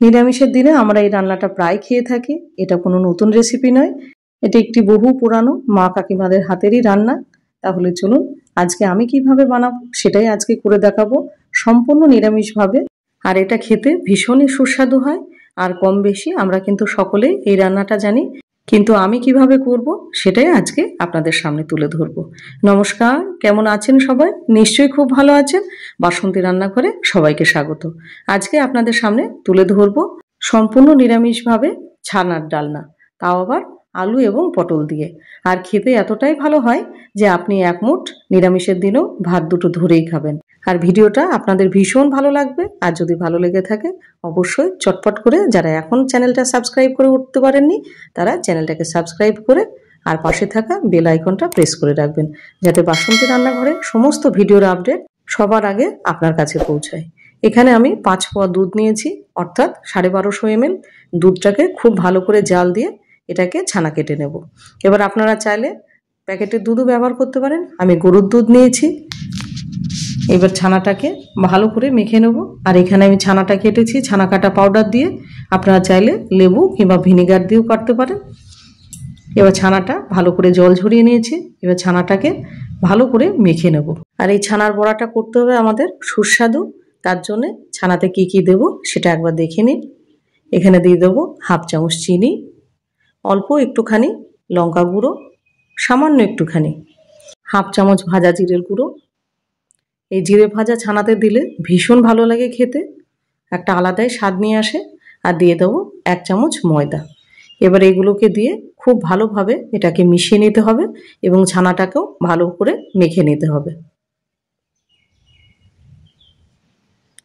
নিরামিষের দিনে আমরা এই রান্নাটা প্রায় খেয়ে থাকি। এটা কোনো নতুন রেসিপি নয়, এটি একটি বহু পুরানো মা কাকিমাদের হাতেরই রান্না। তাহলে চলুন আজকে আমি কিভাবে বানাবো সেটাই আজকে করে দেখাবো, সম্পূর্ণ নিরামিষভাবে। আর এটা খেতে ভীষণই সুস্বাদু হয়। আর কম বেশি আমরা কিন্তু সকলেই এই রান্নাটা জানি, কিন্তু আমি কিভাবে করব সেটাই আজকে আপনাদের সামনে তুলে ধরবো। নমস্কার, কেমন আছেন সবাই? নিশ্চয়ই খুব ভালো আছেন। বাসন্তী রান্নাঘরে সবাইকে স্বাগত। আজকে আপনাদের সামনে তুলে ধরবো সম্পূর্ণ নিরামিষভাবে ছানার ডালনা, তাও আবার আলু এবং পটল দিয়ে। আর খেতে এতটাই ভালো হয় যে আপনি এক মুঠ নিরামিষের দিনেও ভাত দুটো ধরেই খাবেন। আর ভিডিওটা আপনাদের ভীষণ ভালো লাগবে। আর যদি ভালো লেগে থাকে অবশ্যই চটপট করে, যারা এখন চ্যানেলটা সাবস্ক্রাইব করে উঠতে পারেননি তারা চ্যানেলটাকে সাবস্ক্রাইব করে আর পাশে থাকা বেল আইকনটা প্রেস করে রাখবেন, যাতে বাসন্তী রান্নাঘরের সমস্ত ভিডিওর আপডেট সবার আগে আপনার কাছে পৌঁছায়। এখানে আমি 5 পোয়া দুধ নিয়েছি, অর্থাৎ 1250 ml। দুধটাকে খুব ভালো করে জাল দিয়ে এটাকে ছানা কেটে নেব। এবার আপনারা চাইলে প্যাকেটের দুধও ব্যবহার করতে পারেন। আমি গরুর দুধ নিয়েছি। এবার ছানাটাকে ভালো করে মেখে নেব। আর এখানে আমি ছানাটা কেটেছি ছানা কাটা পাউডার দিয়ে, আপনারা চাইলে লেবু কিংবা ভিনেগার দিয়েও কাটতে পারেন। এবার ছানাটা ভালো করে জল ঝরিয়ে নিয়েছি। এবার ছানাটাকে ভালো করে মেখে নেব। আর এই ছানার বড়াটা করতে হবে আমাদের সুস্বাদু। তার জন্যে ছানাতে কি কি দেব সেটা একবার দেখে নিন। এখানে দিয়ে দেবো 1/2 চামচ চিনি, অল্প একটুখানি লঙ্কা গুঁড়ো, সামান্য একটুখানি 1/2 চামচ ভাজা জিরের গুঁড়ো। এই জিরে ভাজা ছানাতে দিলে ভীষণ ভালো লাগে খেতে, একটা আলাদাই স্বাদ নিয়ে আসে। আর দিয়ে দেবো 1 চামচ ময়দা। এবার এগুলোকে দিয়ে খুব ভালোভাবে এটাকে মিশিয়ে নিতে হবে এবং ছানাটাকেও ভালো করে মেখে নিতে হবে।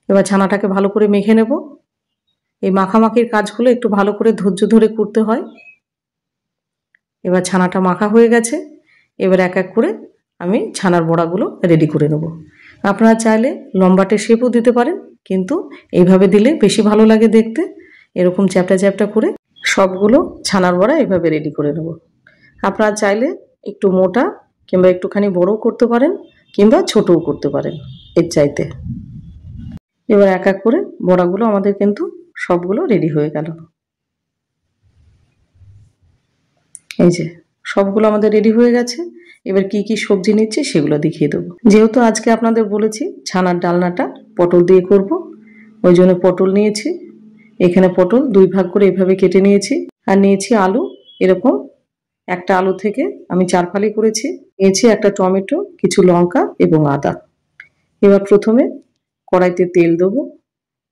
এবার ছানাটাকে ভালো করে মেখে নেব। এই মাখামাখির কাজগুলো একটু ভালো করে ধৈর্য ধরে করতে হয়। এবার ছানাটা মাখা হয়ে গেছে। এবার এক এক করে আমি ছানার বড়াগুলো রেডি করে নেব। আপনারা চাইলে লম্বাটে শেপও দিতে পারেন, কিন্তু এইভাবে দিলে বেশি ভালো লাগে দেখতে। এরকম চ্যাপটা চ্যাপটা করে সবগুলো ছানার বড়া এভাবে রেডি করে নেব। আপনারা চাইলে একটু মোটা কিংবা একটুখানি বড়ও করতে পারেন, কিংবা ছোটও করতে পারেন এর চাইতে। এবার এক এক করে বড়াগুলো আমাদের কিন্তু সবগুলো রেডি হয়ে গেল। এই যে সবগুলো আমাদের রেডি হয়ে গেছে। এবার কি কি সবজি নিচ্ছি সেগুলো দেখিয়ে দেবো। যেহেতু আজকে আপনাদের বলেছি ছানার ডালনাটা পটল দিয়ে করব, ওই জন্য পটল নিয়েছি। এখানে পটল 2 ভাগ করে এভাবে কেটে নিয়েছি। আর নিয়েছি আলু, এরকম একটা আলু থেকে আমি 4 ফালি করেছি। নিয়েছি একটা টমেটো, কিছু লঙ্কা এবং আদা। এবার প্রথমে কড়াইতে তেল দেবো।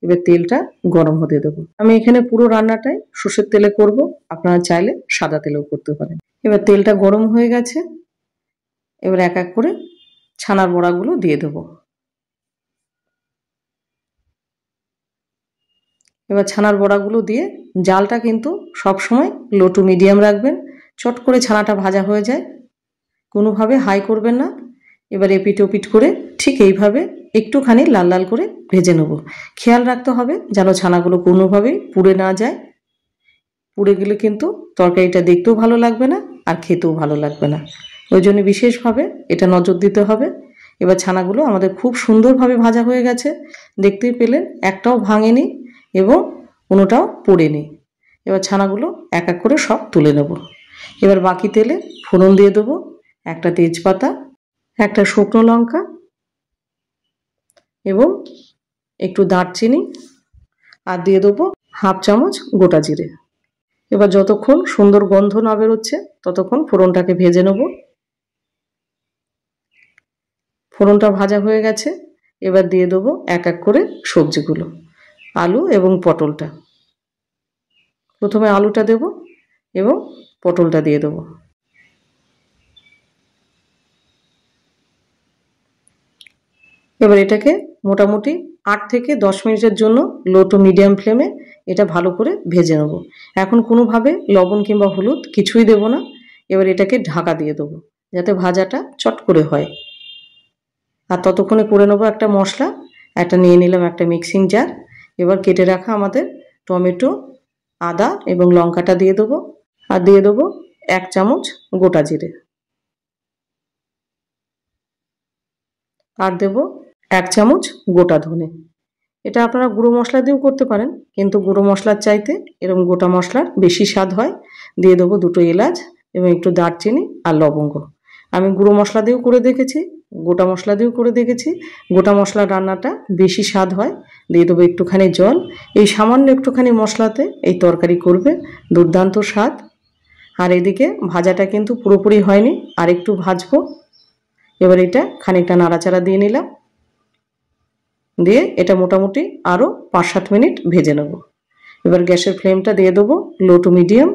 এবার তেলটা গরম হতে দেবো। আমি এখানে পুরো রান্নাটাই সর্ষের তেলে করব, আপনারা চাইলে সাদা তেলেও করতে পারেন। এবার তেলটা গরম হয়ে গেছে। এবার এক এক করে ছানার বড়াগুলো দিয়ে দেবো। এবার ছানার বড়াগুলো দিয়ে জালটা কিন্তু সবসময় লো টু মিডিয়াম রাখবেন, চট করে ছানাটা ভাজা হয়ে যায়। কোনোভাবে হাই করবেন না। এবার এপিট ওপিট করে ঠিক এইভাবে একটুখানি লাল লাল করে ভেজে নেব। খেয়াল রাখতে হবে যেন ছানাগুলো কোনোভাবেই পুড়ে না যায়। পুড়ে গেলে কিন্তু তরকারিটা দেখতেও ভালো লাগবে না আর খেতেও ভালো লাগবে না। ওই জন্য বিশেষভাবে এটা নজর দিতে হবে। এবার ছানাগুলো আমাদের খুব সুন্দরভাবে ভাজা হয়ে গেছে, দেখতেই পেলেন একটাও ভাঙেনি এবং কোনোটাও পোড়েনি। এবার ছানাগুলো এক এক করে সব তুলে নেব। এবার বাকি তেলে ফোড়ন দিয়ে দেবো, একটা তেজপাতা, একটা শুকনো লঙ্কা এবং একটু দারচিনি, আর দিয়ে দেবো 1/2 চামচ গোটা জিরে। এবার যতক্ষণ সুন্দর গন্ধ না বেরোচ্ছে ততক্ষণ ফোড়নটাকে ভেজে নেব। ফোড়নটা ভাজা হয়ে গেছে। এবার দিয়ে দেবো এক এক করে সবজিগুলো, আলু এবং পটলটা। প্রথমে আলুটা দেব এবং পটলটা দিয়ে দেবো। এবার এটাকে মোটামুটি 8 থেকে 10 মিনিটের জন্য লো টু মিডিয়াম ফ্লেমে এটা ভালো করে ভেজে নেব। এখন কোনোভাবে লবণ কিংবা হলুদ কিছুই দেব না। এবার এটাকে ঢাকা দিয়ে দেবো যাতে ভাজাটা চট করে হয়। আর ততক্ষণে করে নেবো একটা মশলা। একটা নিয়ে নিলাম একটা মিক্সিং জার। এবার কেটে রাখা আমাদের টমেটো, আদা এবং লঙ্কাটা দিয়ে দেবো। আর দিয়ে দেবো 1 চামচ গোটা জিরে। আর দেব 1 চামচ গোটা ধনে। এটা আপনারা গুঁড়ো মশলা দিয়েও করতে পারেন, কিন্তু গুঁড়ো মশলার চাইতে এরকম গোটা মশলার বেশি স্বাদ হয়। দিয়ে দেবো 2টো এলাচ এবং একটু দারচিনি আর লবঙ্গ। আমি গুঁড়ো মশলা দিয়েও করে দেখেছি, গোটা মশলা দিয়েও করে দেখেছি। গোটা মশলার রান্নাটা বেশি স্বাদ হয়। দিয়ে দেবো একটুখানি জল। এই সামান্য একটুখানি মশলাতে এই তরকারি করবে দুর্দান্ত স্বাদ। আর এদিকে ভাজাটা কিন্তু পুরোপুরি হয়নি, আর একটু ভাজবো। এবার এটা খানিকটা নাড়াচাড়া দিয়ে নিলাম, দিয়ে এটা মোটামুটি আরও 5-7 মিনিট ভেজে নেব। এবার গ্যাসের ফ্লেমটা দিয়ে দেবো লো টু মিডিয়াম,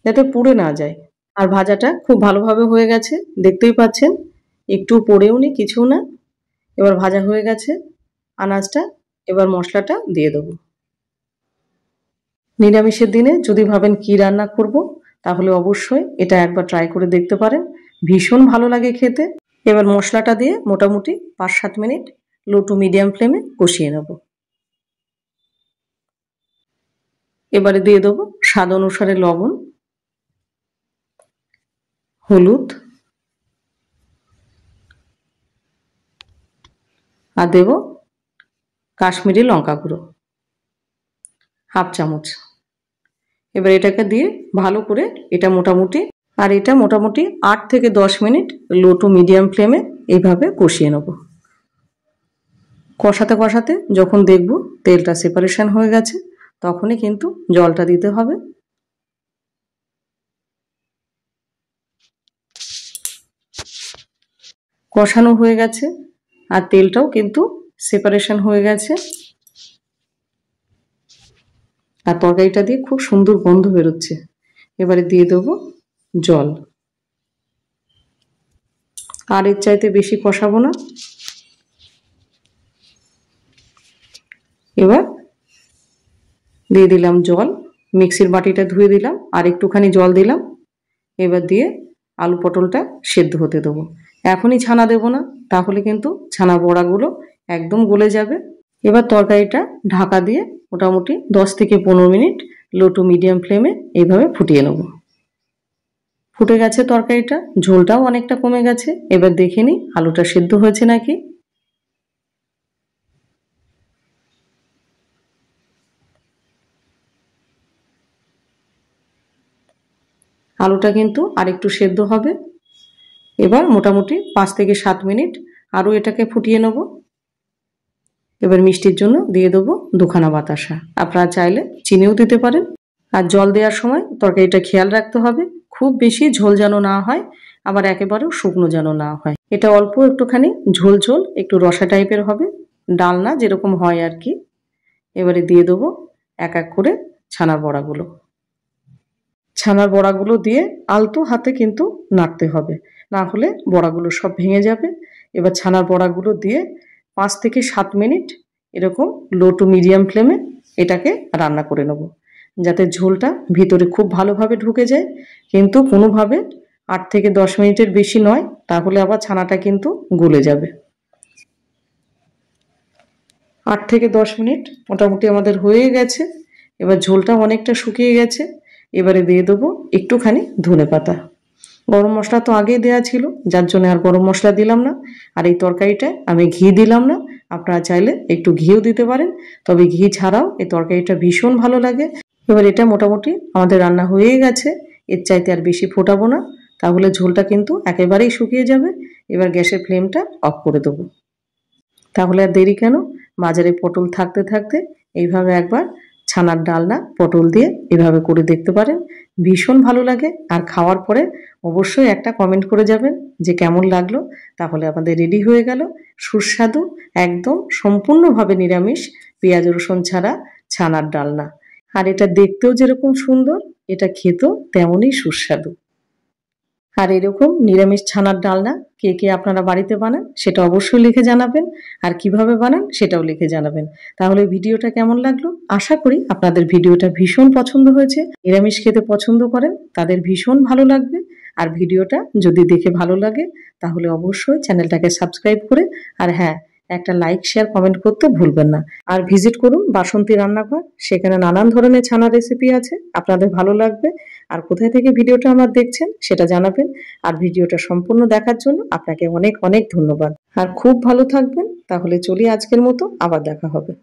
যাতে পুড়ে না যায়। আর ভাজাটা খুব ভালোভাবে হয়ে গেছে, দেখতেই পাচ্ছেন, একটু পড়েও নি, কিছু না। এবার ভাজা হয়ে গেছে আনাজটা। এবার মশলাটা দিয়ে দেবো। নিরামিষের দিনে যদি ভাবেন কি রান্না করব, তাহলে অবশ্যই এটা একবার ট্রাই করে দেখতে পারেন, ভীষণ ভালো লাগে খেতে। এবার মশলাটা দিয়ে মোটামুটি 5-7 মিনিট লো টু মিডিয়াম ফ্লেমে কষিয়ে নেব। এবারে দিয়ে দেবো স্বাদ অনুসারে লবণ, হলুদ, আর দেব কাশ্মীরি লঙ্কা গুঁড়ো 1/2 চামচ। এবার এটাকে দিয়ে ভালো করে এটা মোটামুটি 8 থেকে 10 মিনিট লো টু মিডিয়াম ফ্লেমে এইভাবে কষিয়ে নেব। কষাতে কষাতে যখন দেখব তেলটা সেপারেশন হয়ে গেছে, তখনই কিন্তু জলটা দিতে হবে। কষানো হয়ে গেছে আর তেলটাও কিন্তু সেপারেশন হয়ে গেছে, আর তরকারিটা দিয়ে খুব সুন্দর গন্ধ বেরোচ্ছে। এবারে দিয়ে দেবো জল, আর এর চাইতে বেশি কষাবো না। এবার দিয়ে দিলাম জল, মিক্সির বাটিটা ধুয়ে দিলাম, আর একটুখানি জল দিলাম। এবার দিয়ে আলু পটলটা সেদ্ধ হতে দেবো। এখনই ছানা দেবো না, তাহলে কিন্তু ছানা বড়াগুলো একদম গলে যাবে। এবার তরকারিটা ঢাকা দিয়ে মোটামুটি 10 থেকে 15 মিনিট লো টু মিডিয়াম ফ্লেমে এইভাবে ফুটিয়ে নেব। ফুটে গেছে তরকারিটা, ঝোলটাও অনেকটা কমে গেছে। এবার দেখে নিই আলুটা সেদ্ধ হয়েছে নাকি। আলুটা কিন্তু আরেকটু সেদ্ধ হবে। এবার মোটামুটি 5 থেকে 7 মিনিট আরও এটাকে ফুটিয়ে নেব। এবার মিষ্টির জন্য দিয়ে দেবো 2খানা বাতাসা, আপনারা চাইলে চিনিও দিতে পারেন। আর জল দেওয়ার সময় তরকারিটা খেয়াল রাখতে হবে, খুব বেশি ঝোল যেন না হয়, আবার একেবারেও শুকনো যেন না হয়। এটা অল্প একটুখানি ঝোল ঝোল, একটু রসা টাইপের হবে, ডালনা যেরকম হয় আর কি। এবারে দিয়ে দেবো এক এক করে ছানার বড়াগুলো। ছানার বড়াগুলো দিয়ে আলতো হাতে কিন্তু নাড়তে হবে, না হলে বড়াগুলো সব ভেঙে যাবে। এবার ছানার বড়াগুলো দিয়ে 5 থেকে 7 মিনিট এরকম লো টু মিডিয়াম ফ্লেমে এটাকে রান্না করে নেব, যাতে ঝোলটা ভিতরে খুব ভালোভাবে ঢুকে যায়। কিন্তু কোনোভাবে 8 থেকে 10 মিনিটের বেশি নয়, তাহলে আবার ছানাটা কিন্তু গলে যাবে। 8 থেকে 10 মিনিট মোটামুটি আমাদের হয়ে গেছে। এবার ঝোলটা অনেকটা শুকিয়ে গেছে। এবারে দিয়ে দেবো একটুখানি ধনেপাতা। গরম মশলা তো আগেই দেওয়া ছিল, যার জন্য আর গরম মশলা দিলাম না। আর এই তরকারিটায় আমি ঘি দিলাম না, আপনারা চাইলে একটু ঘিও দিতে পারেন, তবে ঘি ছাড়াও এই তরকারিটা ভীষণ ভালো লাগে। এবার এটা মোটামুটি আমাদের রান্না হয়ে গেছে, এর চাইতে আর বেশি ফোটাবো না, তাহলে ঝোলটা কিন্তু একেবারেই শুকিয়ে যাবে। এবার গ্যাসের ফ্লেমটা অফ করে দেবো। তাহলে আর দেরি কেন, বাজারে পটল থাকতে থাকতে এইভাবে একবার ছানার ডালনা পটল দিয়ে এভাবে করে দেখতে পারেন, ভীষণ ভালো লাগে। আর খাওয়ার পরে অবশ্যই একটা কমেন্ট করে যাবেন যে কেমন লাগলো। তাহলে আমাদের রেডি হয়ে গেল সুস্বাদু, একদম সম্পূর্ণভাবে নিরামিষ, পেঁয়াজ রসুন ছাড়া ছানার ডালনা। আর এটা দেখতেও যেরকম সুন্দর, এটা খেতেও তেমনই সুস্বাদু। আর এরকম নিরামিষ ছানার ডালনা কে কে আপনারা বাড়িতে বানান সেটা অবশ্যই লিখে জানাবেন, আর কিভাবে বানান সেটাও লিখে জানাবেন। তাহলে ভিডিওটা কেমন লাগলো, আশা করি আপনাদের ভিডিওটা ভীষণ পছন্দ হয়েছে। নিরামিষ খেতে পছন্দ করেন তাদের ভীষণ ভালো লাগবে। আর ভিডিওটা যদি দেখে ভালো লাগে, তাহলে অবশ্যই চ্যানেলটাকে সাবস্ক্রাইব করে, আর হ্যাঁ, একটা লাইক, শেয়ার, কমেন্ট করতে ভুলবেন না। আর ভিজিট করুন বাসন্তী রান্নাঘর, সেখানে নানান ধরনের ছানা রেসিপি আছে, আপনাদের ভালো লাগবে। আর কোথায় থেকে ভিডিওটা আমার দেখছেন সেটা জানাবেন। আর ভিডিওটা সম্পূর্ণ দেখার জন্য আপনাকে অনেক অনেক ধন্যবাদ। আর খুব ভালো থাকবেন। তাহলে চলি, আজকের মতো আবার দেখা হবে।